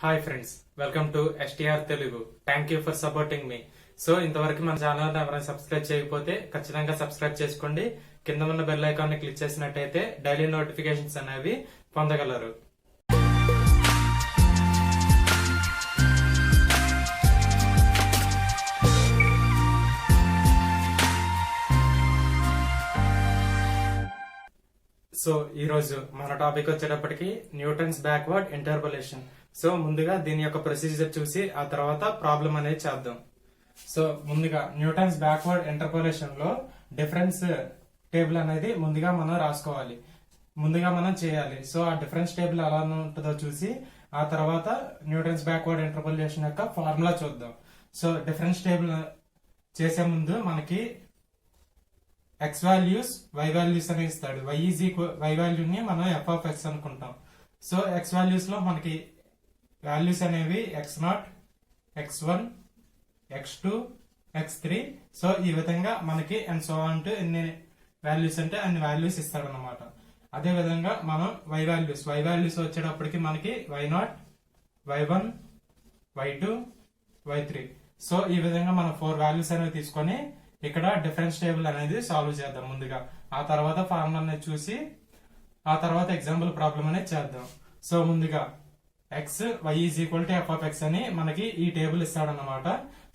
Hi friends, welcome to STR Telugu. Thank you for supporting me. So ఇంతవరకు మన channel ఎవరైనా subscribe చేయకపోతే ఖచ్చితంగా సబ్స్క్రైబ్ చేసుకోండి. కింద ఉన్న బెల్ ఐకాన్ ని క్లిక్ చేసినట్టయితే డైలీ నోటిఫికేషన్స్ అనేవి పొందగలరు. సో ఈ రోజు మన టాపిక్ వచ్చేటప్పటికి న్యూటన్స్ బ్యాక్వర్డ్ ఇంటర్పోలేషన్. సో ముందుగా దీని యొక్క ప్రొసీజర్ చూసి ఆ తర్వాత ప్రాబ్లం అనేది చేద్దాం. సో ముందుగా న్యూటన్స్ బ్యాక్వర్డ్ ఇంటర్పోలేషన్ లో డిఫరెన్స్ టేబుల్ అనేది ముందుగా మనం రాసుకోవాలి, ముందుగా మనం చేయాలి. సో ఆ డిఫరెన్స్ టేబుల్ ఎలా ఉంటుందో చూసి ఆ తర్వాత న్యూటన్స్ బ్యాక్వర్డ్ ఇంటర్పోలేషన్ యొక్క ఫార్ములా చూద్దాం. సో డిఫరెన్స్ టేబుల్ చేసే ముందు మనకి ఎక్స్ వాల్యూస్ వై వాల్యూస్ అని ఇస్తాడు. వై వాల్యూని మనం ఎఫ్ ఆఫ్ ఎక్స్ అనుకుంటాం. సో ఎక్స్ వాల్యూస్ లో మనకి వాల్యూస్ అనేవి x0, x1, x2, x3. So ఈ విధంగా మనకి అండ్ సో అంటూ ఎన్ని వాల్యూస్ అంటే అన్ని వాల్యూస్ ఇస్తాడు అనమాట. అదే విధంగా మనం వై వాల్యూస్ వచ్చేటప్పటికి మనకి y0, y1, y2, y3. So ఈ విధంగా మనం 4 వాల్యూస్ అనేవి తీసుకొని ఇక్కడ డిఫరెన్స్ టేబుల్ అనేది సాల్వ్ చేద్దాం ముందుగా. ఆ తర్వాత ఫార్ములా అనేది చూసి ఆ తర్వాత ఎగ్జాంపుల్ ప్రాబ్లం అనేది చేద్దాం. సో ముందుగా x y is equal to F of x అని మనకి ఈ టేబుల్ ఇస్తాడన్నమాట.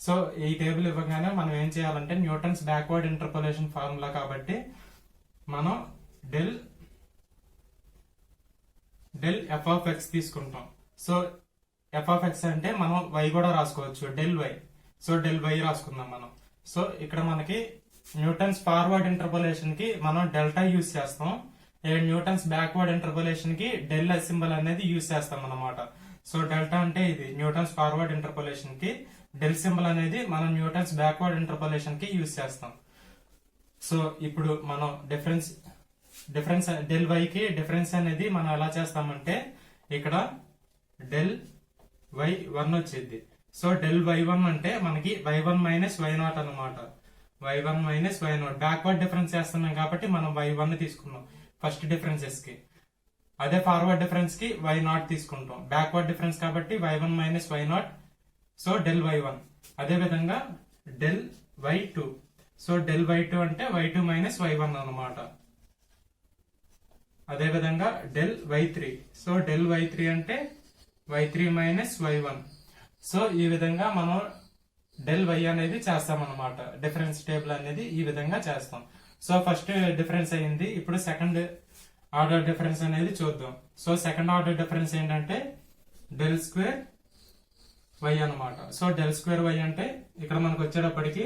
సో ఈ టేబుల్ ఇవ్వగానే మనం ఏం చేయాలంటే న్యూటన్స్ బ్యాక్వర్డ్ ఇంటర్పోలేషన్ ఫార్ములా కాబట్టి మనం డెల్ ఎఫ్ ఆఫ్ ఎక్స్ తీసుకుంటాం. సో ఎఫ్ ఆఫ్ ఎక్స్ అంటే మనం వై కూడా రాసుకోవచ్చు, del Y. So del Y రాసుకుందాం మనం. సో ఇక్కడ మనకి న్యూటన్స్ ఫార్వర్డ్ ఇంటర్పోలేషన్ కి మనం డెల్టా యూజ్ చేస్తాం, న్యూటన్స్ బ్యాక్వర్డ్ ఇంటర్పోలేషన్ కి డెల్ సింబల్ అనేది యూజ్ చేస్తాం అన్నమాట. సో డెల్టా అంటే ఇది న్యూటన్స్ ఫార్వర్డ్ ఇంటర్పోలేషన్ కి, డెల్ సింబల్ అనేది మనం న్యూటన్స్ బ్యాక్వర్డ్ ఇంటర్పోలేషన్ కి యూజ్ చేస్తాం. సో ఇప్పుడు మనం డిఫరెన్స్ డెల్ వై కి డిఫరెన్స్ అనేది మనం ఎలా చేస్తామంటే ఇక్కడ డెల్ వై 1 వచ్చింది. సో డెల్ y1 అంటే మనకి y1 మైనస్ y0 అనమాట. y1 minus y0 backward difference చేస్తున్నాం కాబట్టి మనం y1 తీసుకున్నాం ఫస్ట్ డిఫరెన్సెస్ కి. అదే ఫార్వర్డ్ డిఫరెన్స్ కి y0 తీసుకుంటాం. బ్యాక్వర్డ్ డిఫరెన్స్ కాబట్టి y1 minus y0. So del y1. అదే విధంగా del y2. So del y2 అంటే y2 మైనస్ y1 అనమాట. అదే విధంగా del y3. So del y3 అంటే y3 మైనస్ y1. సో ఈ విధంగా మనం డెల్ వై అనేది చేస్తాం అనమాట. డిఫరెన్స్ టేబుల్ అనేది ఈ విధంగా చేస్తాం. సో ఫస్ట్ డిఫరెన్స్ అయింది. ఇప్పుడు సెకండ్ ఆర్డర్ డిఫరెన్స్ అనేది చూద్దాం. సో సెకండ్ ఆర్డర్ డిఫరెన్స్ ఏంటంటే డెల్ స్క్వేర్ వై అనమాట. సో డెల్ స్క్వేర్ వై అంటే ఇక్కడ మనకు వచ్చేటప్పటికి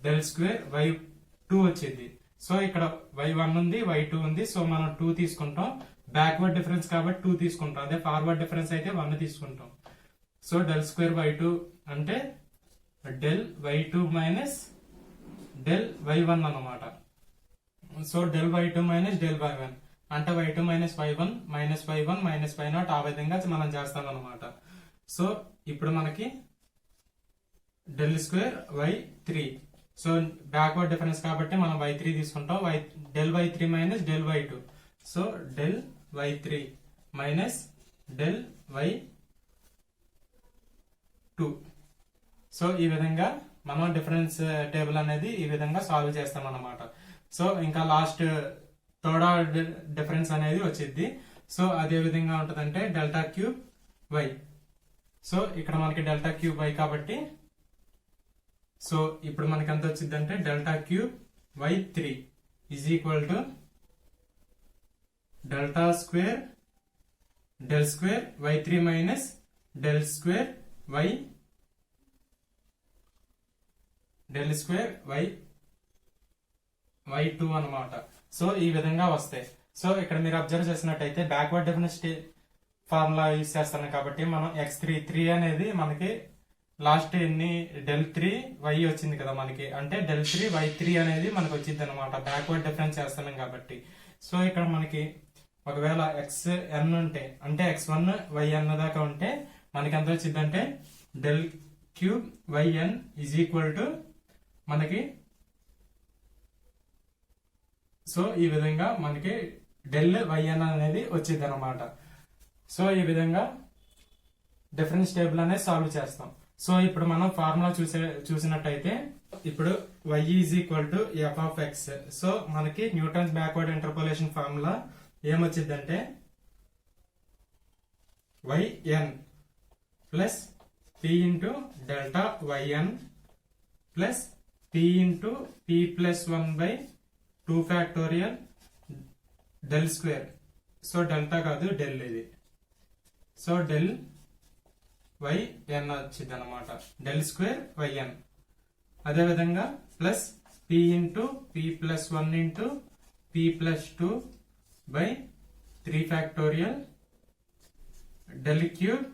డెల్ స్క్వేర్ y2 వచ్చింది. సో ఇక్కడ y1 ఉంది, y2 ఉంది. సో మనం 2 తీసుకుంటాం. బ్యాక్వర్డ్ డిఫరెన్స్ కాబట్టి 2 తీసుకుంటాం. అదే ఫార్వర్డ్ డిఫరెన్స్ అయితే 1 తీసుకుంటాం. సో డెల్ స్క్వేర్ y2 అంటే del y2 minus del y1 అనమాట. So del y2 minus del y1 అంటే y2 minus y1 minus y1 minus y0 ఆ విధంగా మనం చేస్తాం అనమాట. సో ఇప్పుడు మనకి del square y3. So backward difference కాబట్టి మనం y3 తీసుకుంటాం. Del y3 minus del y2. So del y3 minus del y2. So ఈ విధంగా మనం డిఫరెన్స్ టేబుల్ అనేది ఈ విధంగా సాల్వ్ చేస్తాం అన్నమాట. సో ఇంకా లాస్ట్ థర్డ్ ఆర్డర్ డిఫరెన్స్ అనేది వచ్చింది. సో అదే విధంగా ఉంటదంటే డెల్టా క్యూబ్ వై. సో ఇక్కడ మనకి డెల్టా క్యూబ్ వై కాబట్టి సో ఇప్పుడు మనకి ఎంత వచ్చింది అంటే delta cube y3 is equal to delta square del square y3 minus del square del square y2 అనమాట. సో ఈ విధంగా వస్తాయి. సో ఇక్కడ మీరు అబ్జర్వ్ చేసినట్టయితే బ్యాక్వర్డ్ డిఫరెన్స్ ఫార్ములా యూజ్ చేస్తాను కాబట్టి మనం x3 అనేది మనకి లాస్ట్ ఎన్ని డెల్ 3 y వచ్చింది కదా మనకి, అంటే డెల్ 3 y3 అనేది మనకు వచ్చింది అనమాట. బ్యాక్వర్డ్ డిఫరెన్స్ చేస్తున్నాం కాబట్టి. సో ఇక్కడ మనకి ఒకవేళ xn ఉంటే అంటే x1 yn దాకా ఉంటే మనకి ఎంత వచ్చింది అంటే del cube yn is equal to మనకి సో ఈ విధంగా మనకి డెల్ yn అనేది వచ్చింది అనమాట. సో ఈ విధంగా డిఫరెన్స్ టేబుల్ అనేది సాల్వ్ చేస్తాం. సో ఇప్పుడు మనం ఫార్ములా చూసినట్టయితే ఇప్పుడు y is equal to F of X. So మనకి న్యూటన్స్ బ్యాక్వర్డ్ ఇంటర్పోలేషన్ ఫార్ములా ఏమొచ్చిందంటే yn plus p into delta yn plus p into p plus 1 by 2 factorial del square. So delta కాదు del ఇది. So del yn వచ్చింది అనమాట, del square yn. అదేవిధంగా plus p into p plus 1 into p plus 2 by 3 factorial del cube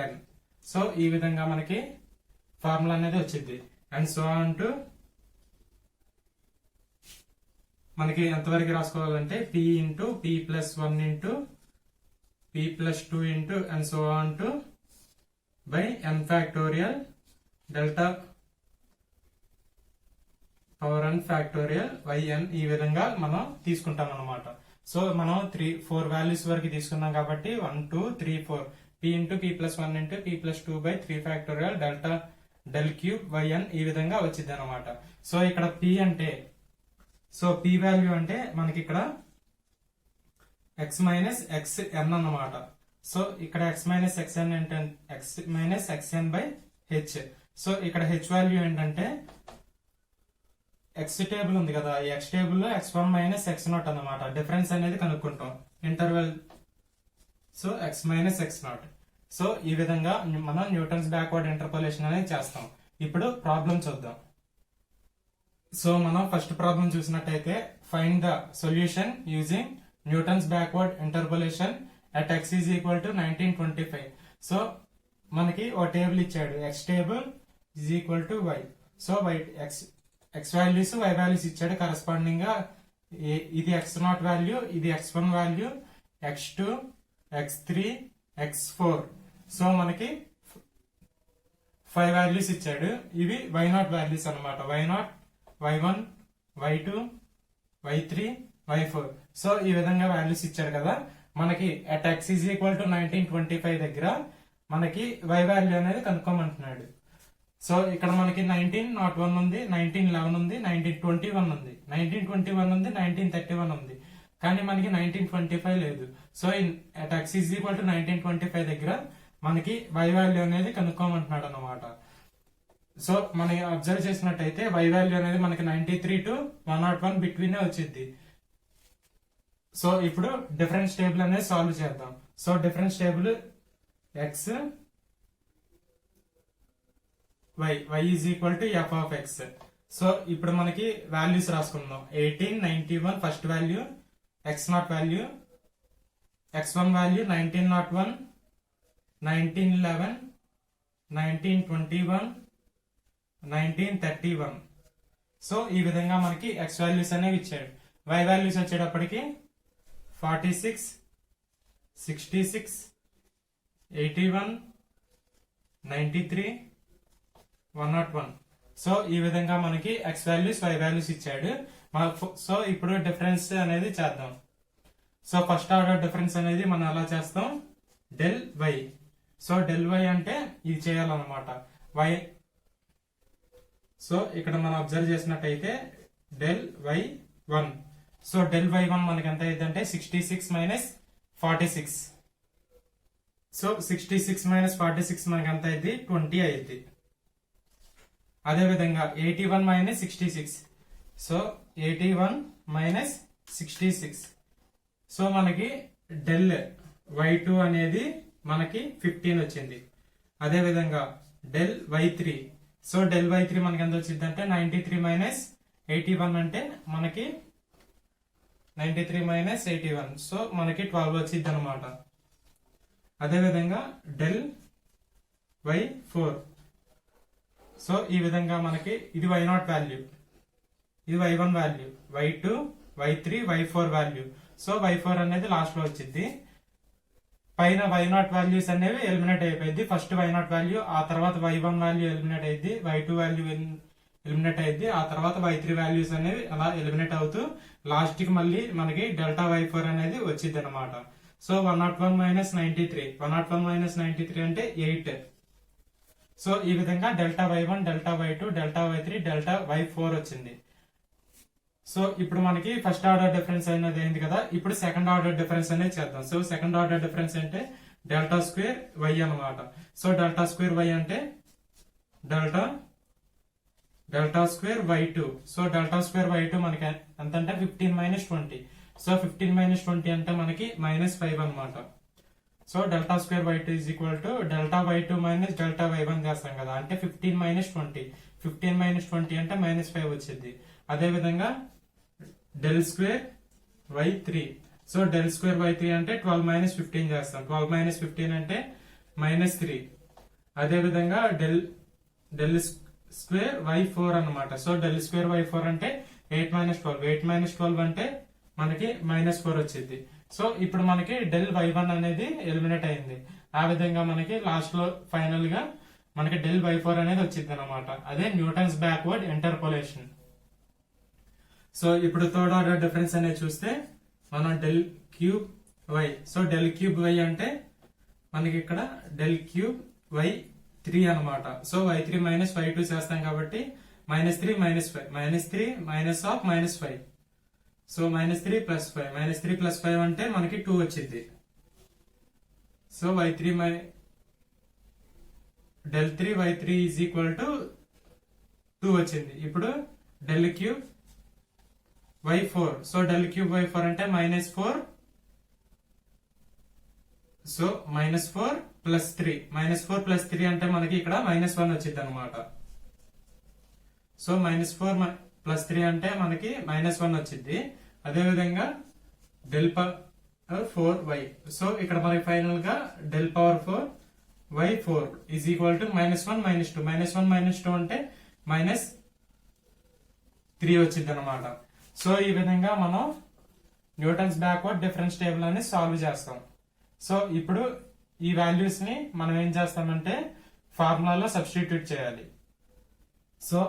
yn. So ఈ విధంగా మనకి formula అనేది వచ్చింది. అండ్ సో ఆన్ టు మనకి ఎంతవరకు రాసుకోవాలంటే p into p plus 1 into p plus 2 into and so on to buy n factorial delta power n factorial yn. ఈ విధంగా మనం తీసుకుంటాం అన్నమాట. సో మనం 4 వాల్యూస్ వరకు తీసుకున్నాం కాబట్టి 1 2 3 4 p into p plus 1 into p plus 2 by 3 factorial delta del cube yn ఈ విధంగా వచ్చింది అనమాట. సో ఇక్కడ p అంటే సో p వాల్యూ అంటే మనకి ఇక్కడ x మైనస్ xn అన్నమాట. సో ఇక్కడ x మైనస్ xn అంటే x minus xn by h. So ఇక్కడ h వాల్యూ ఏంటంటే x టేబుల్ ఉంది కదా, ఈ x టేబుల్ లో x1 మైనస్ x0 అన్నమాట. డిఫరెన్స్ అనేది కనుక్కుంటాం interval. So x minus x0. So ఈ విధంగా మనం న్యూటన్స్ బ్యాక్వర్డ్ ఇంటర్పోలేషన్ అనేది చేస్తాం. ఇప్పుడు ప్రాబ్లం చూద్దాం. సో మనం ఫస్ట్ ప్రాబ్లం చూసినట్టయితే find the solution using Newton's backward interpolation at x is equal to 1925. So మనకి ఓ టేబుల్ ఇచ్చాడు, x table is equal to y. So x values y values ఇచ్చాడు కరస్పాండింగ్ గా. ఇది x0 వాల్యూ, ఇది x1 value, x2, x3, x4. So మనకి 5 values ఇచ్చాడు. ఇవి y0 వాల్యూస్ అన్నమాట. y0, y1, y2, y3, y4. So ఈ విధంగా వాల్యూస్ ఇచ్చాడు కదా. మనకి at x is equal to 1925 దగ్గర మనకి y వాల్యూ అనేది కనుక్కోమంటున్నాడు. సో ఇక్కడ మనకి 1901 ఉంది, 1911 ఉంది, 1921 ఉంది, 1921 ఉంది, 1931 ఉంది. కానీ మనకి 1925 లేదు. So at x is equal to 1925 దగ్గర మనకి y వాల్యూ అనేది కనుక్కోమంటున్నాడు అన్నమాట. సో మనం అబ్జర్వ్ చేసినట్టయితే y వాల్యూ అనేది మనకి 93 టు 101 బిట్వీన్ వచ్చింది. సో ఇప్పుడు డిఫరెన్స్ టేబుల్ అనేది సాల్వ్ చేద్దాం. So difference table x y is equal to F of X. So ఇప్పుడు మనకి వాల్యూస్ రాసుకుందాం. 18, 91 first value, x0 value, x1 value 1901, 1911, 1921, 1931. So ఈ విధంగా మనకి x వాల్యూస్ అనేవి ఇచ్చాడు. y వాల్యూస్ వచ్చేటప్పటికి 46, 66, 81, 93, 101. సో ఈ విధంగా మనకి x వాల్యూస్ y వాల్యూస్ ఇచ్చాడు. సో ఇప్పుడు డిఫరెన్స్ అనేది చేద్దాం. సో ఫస్ట్ ఆర్డర్ డిఫరెన్స్ అనేది మనం ఎలా చేస్తాం, del y. So del y అంటే ఇది చేయాలన్నమాట y. సో ఇక్కడ మనం అబ్జర్వ్ చేసినట్టయితే del y1. So del y1 మనకి ఎంత అయింది అంటే 66 మైనస్ 46. సో 66 మైనస్ 46 మనకి ఎంత అయింది 20 అయింది. అదేవిధంగా 81 మైనస్ 66. So 81 minus 66. సో మనకి డెల్ y2 అనేది మనకి 15 వచ్చింది. అదేవిధంగా del y3. So del y3 మనకి ఎంత వచ్చింది అంటే 93 మైనస్ 81 అంటే మనకి 93 మైనస్ 81. సో మనకి 12 వచ్చింది అనమాట. అదేవిధంగా డెల్ y4. సో ఈ విధంగా మనకి ఇది y0 వాల్యూ, ఇది y1 value, y2, y3, y4 value. So y4 అనేది లాస్ట్ లో వచ్చింది. పైన y0 వాల్యూస్ అనేవి ఎలిమినేట్ అయిపోయింది. ఫస్ట్ y0 వాల్యూ, ఆ తర్వాత y1 వాల్యూ ఎలిమినేట్ అయింది, y2 వాల్యూ ఎలిమినేట్ అయింది, ఆ తర్వాత y3 వాల్యూస్ అనేవి అలా ఎలిమినేట్ అవుతూ లాస్ట్ కి మళ్ళీ మనకి డెల్టా y4 అనేది వచ్చింది అనమాట. సో 101 మైనస్ 93, 101 మైనస్ 93 అంటే 8. సో ఈ విధంగా delta y1, delta y2, delta y3, delta y4 వచ్చింది. సో ఇప్పుడు మనకి ఫస్ట్ ఆర్డర్ డిఫరెన్స్ అనేది అయింది కదా, ఇప్పుడు సెకండ్ ఆర్డర్ డిఫరెన్స్ అనేది చేద్దాం. సో సెకండ్ ఆర్డర్ డిఫరెన్స్ అంటే డెల్టా స్క్వేర్ y అనమాట. సో డెల్టా స్క్వేర్ y అంటే delta square y2. So delta square y2 మనకి ఎంత అంటే 15 మైనస్ 20. సో 15 మైనస్ 20 అంటే మనకి -5 అనమాట. So delta square y2 is equal to delta y2 minus delta y1 చేస్తాం కదా, అంటే 15 మైనస్ 20. 15 మైనస్ 20 అంటే -5 వచ్చింది. అదే విధంగా del square y3. So del square y3 అంటే 12 మైనస్ 15 చేస్తాం. 12 మైనస్ 15 అంటే -3. అదే విధంగా డెల్ స్క్వేర్ y4 అనమాట. సో డెల్ స్క్వేర్ y4 అంటే 8 మైనస్ 12. 8 మైనస్ 12 అంటే మనకి -4 వచ్చింది. సో ఇప్పుడు మనకి డెల్ y1 అనేది ఎలిమినేట్ అయింది. ఆ విధంగా మనకి లాస్ట్ లో ఫైనల్ గా మనకి డెల్ y4 అనేది వచ్చింది అనమాట. అదే న్యూటన్స్ బ్యాక్వర్డ్ ఇంటర్పోలేషన్. సో ఇప్పుడు థర్డ్ ఆర్డర్ డిఫరెన్స్ అనేది చూస్తే మనం del cube y. So del cube y అంటే మనకి ఇక్కడ డెల్ క్యూబ్ y3 అనమాట. సో y3 మైనస్ y2 చేస్తాం కాబట్టి -3 -5, -3 minus of -5. So -3 plus 5, -3 plus 5 అంటే మనకి 2 వచ్చింది. So del 3 y3 is equal to 2 వచ్చింది. ఇప్పుడు del cube y4. So del cube y4 అంటే -4. సో -4 ప్లస్ 3, -4 ప్లస్ 3 అంటే మనకి ఇక్కడ -1 వచ్చింది అనమాట. సో -4 ప్లస్ 3 అంటే మనకి -1 వచ్చింది. అదేవిధంగా డెల్ పవర్ 4y. సో ఇక్కడ మనకి ఫైనల్ గా del power 4y4 is equal to -1 -2. -1 -2 అంటే -3 వచ్చింది అనమాట. సో ఈ విధంగా మనం న్యూటన్స్ బ్యాక్వర్డ్ డిఫరెన్స్ టేబుల్ అని సాల్వ్ చేస్తాం. సో ఇప్పుడు ఈ వాల్యూస్ ని మనం ఏం చేస్తామంటే ఫార్ములాలో సబ్స్టిట్యూట్ చేయాలి. సో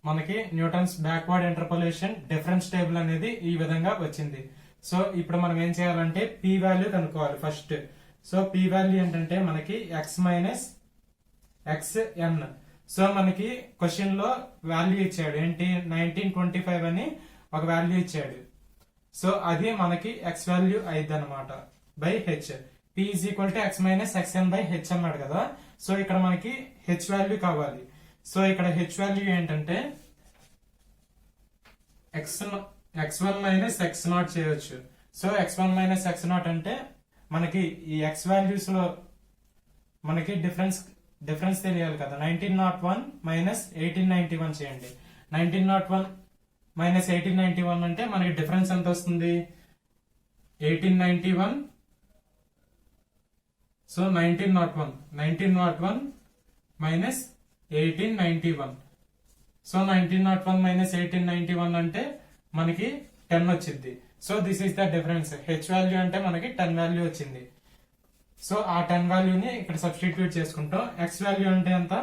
మనకి Newton's backward interpolation difference table అనేది ఈ విధంగా వచ్చింది. సో ఇప్పుడు మనం ఏం చేయాలంటే పి వాల్యూ కనుక్కోవాలి ఫస్ట్. సో పి వాల్యూ ఏంటంటే మనకి x మైనస్ xn. సో మనకి క్వశ్చన్ లో వాల్యూ ఇచ్చాడు ఏంటి 1925 అని ఒక వాల్యూ ఇచ్చాడు. సో అది మనకి x వాల్యూ అయింది అనమాట by h. p is equal to x minus xn by h అన్నాడు కదా. సో ఇక్కడ మనకి h వాల్యూ కావాలి. సో ఇక్కడ h వాల్యూ ఏంటంటే x1 మైనస్ x0 చేయొచ్చు. సో x1 మైనస్ x0 అంటే మనకి ఈ x వాల్యూస్ లో మనకి డిఫరెన్స్ తెలియాలి కదా. 1901 మైనస్ 1891 చేయండి. 1901 మైనస్ 1891 అంటే మనకి డిఫరెన్స్ ఎంత వస్తుంది 1891. So 1901 minus 1891. సో 1901 మైనస్ 1891 అంటే మనకి 10 వచ్చింది. So this is the difference. h value అంటే మనకి 10 వాల్యూ వచ్చింది. సో ఆ 10 వాల్యూని ఇక్కడ సబ్స్టిట్యూట్ చేసుకుంటాం. x వాల్యూ అంటే ఎంత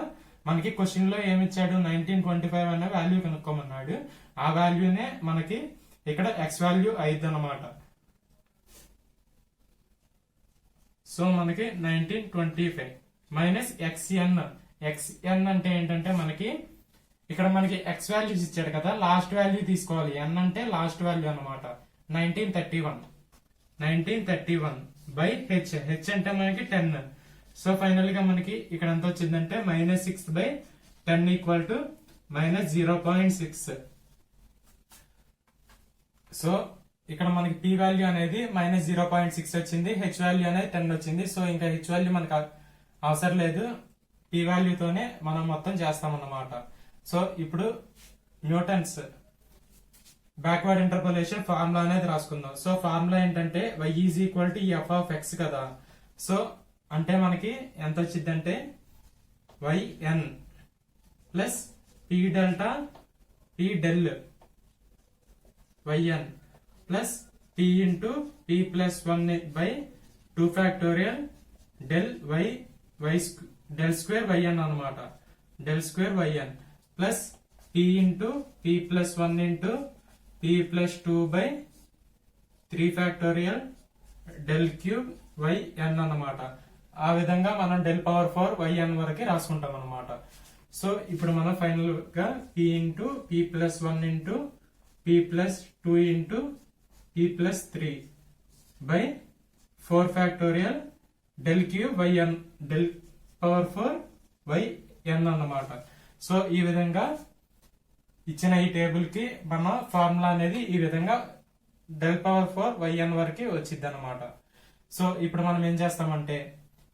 మనకి క్వశ్చన్ లో ఏమి ఇచ్చాడు 1925 అనే వాల్యూ కనుక్కోమన్నాడు. ఆ వాల్యూనే మనకి ఇక్కడ x వాల్యూ అయింది అనమాట. సో మనకి 1925 మైనస్ xn అంటే ఏంటంటే మనకి ఇక్కడ మనకి x వాల్యూస్ ఇచ్చాడు కదా, లాస్ట్ వాల్యూ తీసుకోవాలి. n అంటే లాస్ట్ వాల్యూ అనమాట. 1931 బై h అంటే మనకి 10. సో ఫైనల్ గా మనకి ఇక్కడ ఎంత వచ్చిందంటే -6/10 ఈక్వల్ టు -0.6. సో ఇక్కడ మనకి p వాల్యూ అనేది -0.6 వచ్చింది, h వాల్యూ అనేది 10 వచ్చింది. సో ఇంకా h వాల్యూ మనకు అవసరం లేదు, p వాల్యూతోనే మనం మొత్తం చేస్తామన్నమాట. సో ఇప్పుడు న్యూటన్స్ బ్యాక్వర్డ్ ఇంటర్పోలేషన్ ఫార్ములా అనేది రాసుకుందాం. సో ఫార్ములా ఏంటంటే y is equal to f of x కదా. సో అంటే మనకి ఎంత వచ్చిందంటే yn plus p del yn plus p into p plus 1 by 2 factorial del square yn అనమాట. Del square yn plus p into p plus 1 into p plus 2 by 3 factorial del cube y n అన్నమాట. ఆ విధంగా మనం del power 4 y ఎన్ వరకు రాసుకుంటాం అనమాట. So ఇప్పుడు మనం ఫైనల్ గా p into p plus 1 into p plus 2 into p plus 3 by 4 factorial del cube y n del power 4 y n అన్నమాట. సో ఈ విధంగా ఇచ్చిన ఈ టేబుల్ కి మన ఫార్ములా అనేది ఈ విధంగా డెల్ పవర్ 4 వై ఎన్ వరకు వచ్చింది అనమాట. సో ఇప్పుడు మనం ఏం చేస్తామంటే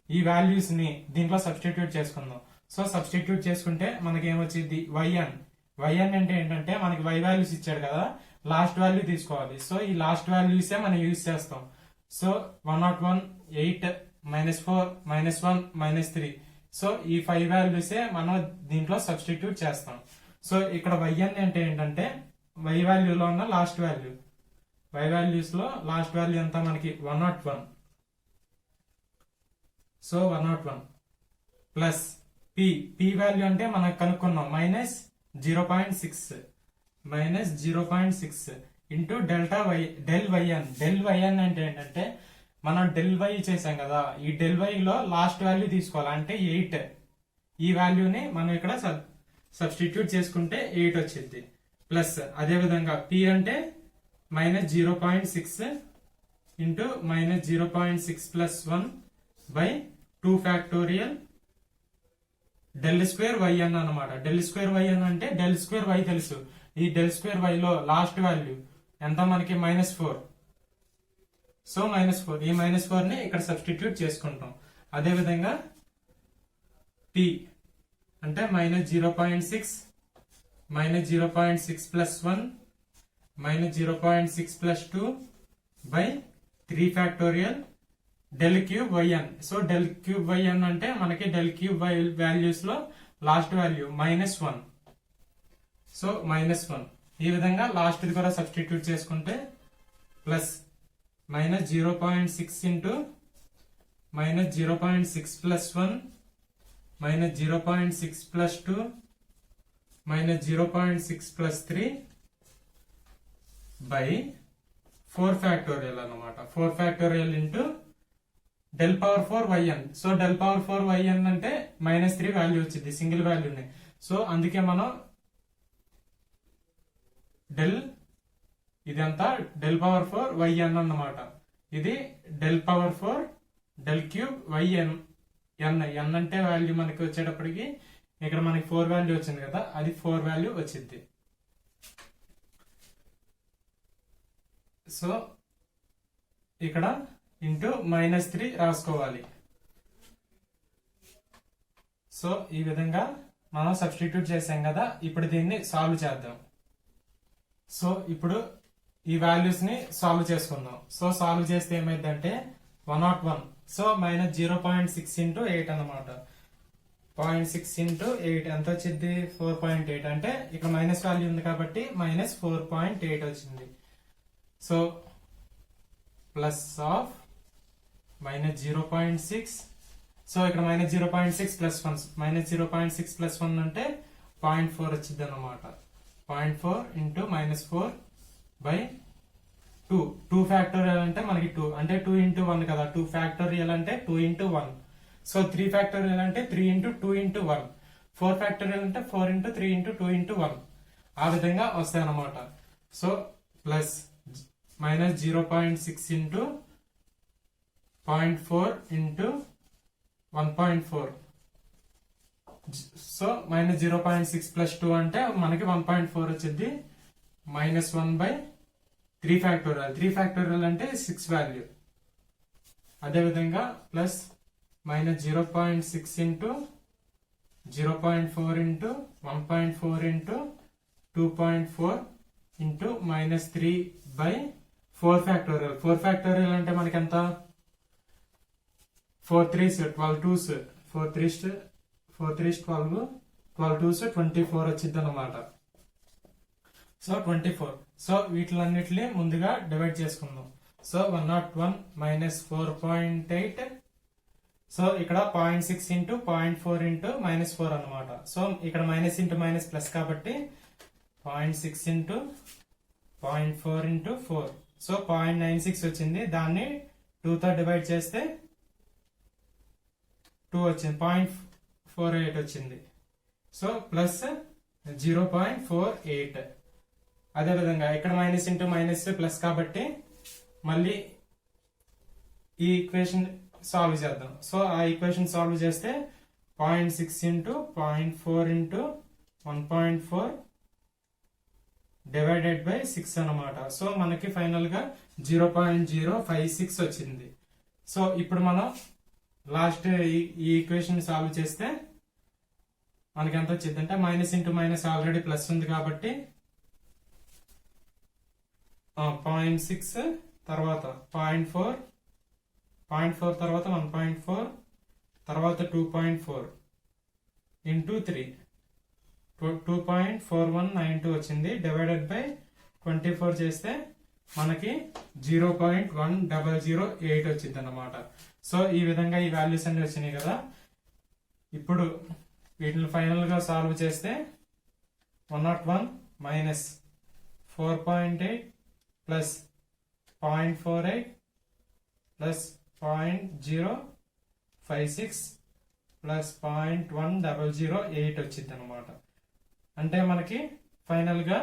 ఈ వాల్యూస్ ని దీంట్లో సబ్స్టిట్యూట్ చేసుకుందాం. సో సబ్స్టిట్యూట్ చేసుకుంటే మనకి ఏమొచ్చింది వైఎన్. వైఎన్ అంటే ఏంటంటే మనకి వై వాల్యూస్ ఇచ్చాడు కదా, లాస్ట్ వాల్యూ తీసుకోవాలి. సో ఈ లాస్ట్ వాల్యూసే మనం యూజ్ చేస్తాం. సో 101, 8, -4, -1, -3. సో ఈ 5 వాల్యూసే మనం దీంట్లో సబ్స్టిట్యూట్ చేస్తాం. సో ఇక్కడ వైఎన్ అంటే ఏంటంటే వై వాల్యూలో ఉన్న లాస్ట్ వాల్యూ. వై వాల్యూస్ లో లాస్ట్ వాల్యూ ఎంత మనకి 101. So 101 plus p. P value అంటే మనకు కనుక్కున్నాం -0.6 -0.6 into delta y del y n. Del y n అంటే ఏంటంటే మనం డెల్ వై చేసాం కదా, ఈ డెల్ వై లో లాస్ట్ వాల్యూ తీసుకోవాలి అంటే 8. ఈ వాల్యూని మనం ఇక్కడ సబ్స్టిట్యూట్ చేసుకుంటే 8 వచ్చింది. ప్లస్ అదే విధంగా పి అంటే -0.6 into -0.6 plus 1 by 2 factorial del square y n అన్నమాట. డెల్ స్క్వేర్ వైఎన్ అంటే డెల్ స్క్వేర్ వై తెలుసు. ఈ డెల్ స్క్వేర్ వై లో లాస్ట్ వాల్యూ ఎంత మనకి -4. సో -4, ఈ -4 ని ఇక్కడ సబ్స్టిట్యూట్ చేసుకుంటాం. అదే విధంగా పి అంటే -0.6 -0.6 plus 1 -0.6 plus 2 by 3 factorial del cube y n. So del cube y n అంటే మనకి డెల్ క్యూబ్ వై వాల్యూస్ లో లాస్ట్ వాల్యూ -1. సో -1 ఈ విధంగా లాస్ట్ ది కూడా సబ్స్టిట్యూట్ చేసుకుంటే plus -0.6 into -0.6 plus 1 -0.6 plus 2 -0.6 plus 3 by 4 factorial అన్నమాట. 4 factorial into del power 4 y n. So del power 4 y n అంటే -3 వాల్యూ వచ్చింది సింగిల్ వాల్యూని. సో అందుకే మనం డెల్ ఇదంతా డెల్ పవర్ 4 వైఎన్ అన్నమాట. ఇది del power 4 del cube y n. N n అంటే వాల్యూ మనకి వచ్చేటప్పటికి ఇక్కడ మనకి 4 వాల్యూ వచ్చింది కదా, అది 4 వాల్యూ వచ్చింది. సో ఇక్కడ ఇంటూ -3 రాసుకోవాలి. సో ఈ విధంగా మనం సబ్స్టిట్యూట్ చేసాం కదా, ఇప్పుడు దీన్ని సాల్వ్ చేద్దాం. సో ఇప్పుడు ఈ వాల్యూస్ ని సాల్వ్ చేసుకుందాం. సో సాల్వ్ చేస్తే ఏమైందంటే 101. సో -0.6 ఇంటూ 8 అన్నమాట. 0.6 ఇంటూ 8 ఎంత వచ్చింది 4.8. అంటే ఇక్కడ మైనస్ వాల్యూ ఉంది కాబట్టి -4.8 వచ్చింది. So plus of -0.6. సో ఇక్కడ -0.6 ప్లస్ 1 -0.6 ప్లస్ 1 అంటే 0.4 వచ్చింది అన్నమాట. 0.4 ఇంటూ -4 బై 2. 2 ఫ్యాక్టోరియల్ అంటే మనకి 2 అంటే 2 ఇంటూ 1 కదా, 2 ఫ్యాక్టోరియల్ అంటే 2 ఇంటూ 1. సో 3 ఫ్యాక్టోరియల్ అంటే 3 ఇంటూ 2 ఇంటూ 1. 4 ఫ్యాక్టోరియల్ అంటే 4 ఇంటూ 3 ఇంటూ 2 ఇంటూ 1. ఆ విధంగా వస్తాయి అన్నమాట. So plus -0.6 into 0.4 into 1.4. So -0.6 plus 2 అంటే మనకి 1.4 వచ్చింది. -1 బై 3 ఫ్యాక్టోరియల్. 3 ఫ్యాక్టోరియల్ అంటే 6 వాల్యూ. అదేవిధంగా plus -0.6 into 0.4 into 1.4 into 2.4 into -3 by 4 factorial. 4 factorial అంటే మనకి ఎంత 4 3s 12 2s 4 3s 12 12 2s 24 వచ్చింది అన్నమాట. సో 24. సో వీటిలన్నిటిని ముందుగా డివైడ్ చేసుకుందాం. సో 101 -4.8. సో ఇక్కడ 0.6 ఇంటూ 0.4 ఇంటూ -4 అనమాట. సో ఇక్కడ మైనస్ ఇంటూ మైనస్ ప్లస్ కాబట్టి 0.6 ఇంటూ 0.4 ఇంటూ 4. సో 0.96 వచ్చింది. దాన్ని 2 తో డివైడ్ చేస్తే 2 వచ్చింది, 0.48 వచ్చింది. So plus 0.48. అదేవిధంగా ఇక్కడ మైనస్ ఇంటూ మైనస్ ప్లస్ కాబట్టి మళ్ళీ ఈ ఈక్వేషన్ సాల్వ్ చేద్దాం. సో ఆ ఈక్వేషన్ సాల్వ్ చేస్తే 0.6 ఇంటూ 0.4 ఇంటూ 1.4 డివైడెడ్ బై 6 అనమాట. సో మనకి ఫైనల్ గా 0.056 వచ్చింది. సో ఇప్పుడు మనం లాస్ట్ ఈ ఈక్వేషన్ సాల్వ్ చేస్తే మనకి ఎంత వచ్చింది అంటే minus into minus already plus ఉంది కాబట్టి 0.6 తర్వాత 0.4 తర్వాత 1.4 తర్వాత 2.4 ఇంటూ 3 2.4192 వచ్చింది. డివైడెడ్ బై 24 చేస్తే మనకి 0.1008 వచ్చింది అన్నమాట. సో ఈ విధంగా ఈ వాల్యూస్ అన్ని వచ్చినాయి కదా. ఇప్పుడు వీటిని ఫైనల్ గా సాల్వ్ చేస్తే 101 మైనస్ 4.8 ప్లస్ 0.48 ప్లస్ 0.056 ప్లస్ 0.1008 వచ్చింది అనమాట. అంటే మనకి ఫైనల్ గా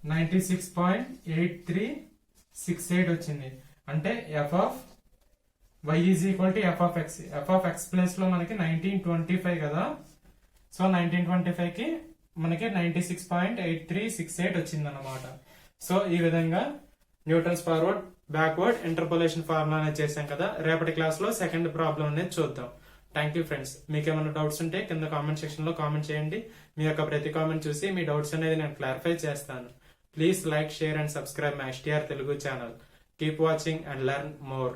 96.8368 వచ్చింది. అంటే f of y is equal to f of x. f of x place లో మనకి 1925 కదా. సో 1925 కి మనకి 96.8368 వచ్చింది అనమాట. సో ఈ విధంగా Newton's forward backward interpolation formula అనేది చేశాం కదా. రేపటి క్లాస్ లో సెకండ్ ప్రాబ్లం అనేది చూద్దాం. Thank you friends. మీకు ఏమైనా డౌట్స్ ఉంటే కింద కామెంట్ సెక్షన్ లో కామెంట్ చేయండి. మీ యొక్క ప్రతి కామెంట్ చూసి మీ డౌట్స్ అనేది నేను క్లారిఫై చేస్తాను. Please like, share and subscribe my STR Telugu channel. Keep watching and learn more.